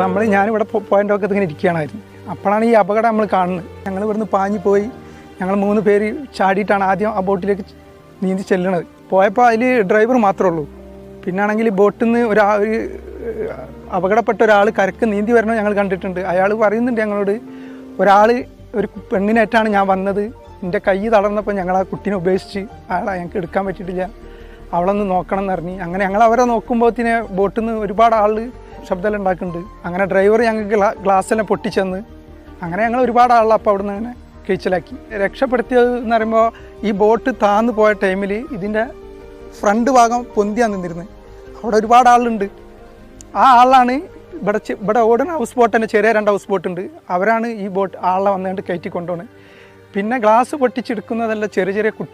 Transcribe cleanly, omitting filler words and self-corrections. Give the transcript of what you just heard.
അപ്പോൾ ഞാനിവിടെ പോയിൻ്റ് ഒക്കെ ഇങ്ങനെ ഇരിക്കുകയായിരുന്നു. അപ്പോഴാണ് ഈ അപകടം നമ്മൾ കാണുന്നത്. ഞങ്ങൾ ഇവിടുന്ന് പാഞ്ഞു പോയി. ഞങ്ങൾ 3 പേര് ചാടിയിട്ടാണ് ആദ്യം ആ ബോട്ടിലേക്ക് നീന്തി ചെല്ലണത്. പോയപ്പോൾ അതിൽ ഡ്രൈവർ മാത്രമേ ഉള്ളൂ. പിന്നാണെങ്കിൽ ബോട്ടിൽ നിന്ന് ഒരു അപകടപ്പെട്ട ഒരാൾ കരക്ക് നീന്തി വരണത് ഞങ്ങൾ കണ്ടിട്ടുണ്ട്. അയാൾ പറയുന്നുണ്ട് ഞങ്ങളോട്, ഒരു പെണ്ണിനായിട്ടാണ് ഞാൻ വന്നത്, എൻ്റെ കൈ തളർന്നപ്പോൾ ഞങ്ങൾ ആ കുട്ടീനെ ഉപേക്ഷിച്ച് അയാളെ ഞങ്ങൾക്ക് എടുക്കാൻ പറ്റിയിട്ടില്ല, അവളൊന്ന് നോക്കണം എന്ന് പറഞ്ഞ്. അങ്ങനെ ഞങ്ങൾ അവരെ നോക്കുമ്പോഴത്തേന് ബോട്ടിൽ നിന്ന് ഒരുപാട് ആൾ ശബ്ദമെല്ലാം ഉണ്ടാക്കുന്നുണ്ട്. അങ്ങനെ ഡ്രൈവർ ഞങ്ങൾക്ക് ഗ്ലാസ്സെല്ലാം പൊട്ടിച്ചെന്ന്. അങ്ങനെ ഞങ്ങൾ ഒരുപാട് ആളെ അപ്പോൾ അവിടെ നിന്ന് അങ്ങനെ കഴിച്ചിലാക്കി രക്ഷപ്പെടുത്തിയത് എന്ന് പറയുമ്പോൾ, ഈ ബോട്ട് താന്ന് പോയ ടൈമിൽ ഇതിൻ്റെ ഫ്രണ്ട് ഭാഗം പൊന്തിയാൻ നിന്നിരുന്നത്. അവിടെ ഒരുപാട് ആളുണ്ട്. ആ ആളാണ് ഇവിടെ ഓടുന്ന ഹൗസ് ബോട്ട് തന്നെ, ചെറിയ 2 ഹൗസ് ബോട്ടുണ്ട്. അവരാണ് ഈ ആളെ വന്നുകൊണ്ട് കയറ്റി കൊണ്ടുപോകുന്നത്. പിന്നെ ഗ്ലാസ് പൊട്ടിച്ചെടുക്കുന്നതല്ല ചെറിയ ചെറിയ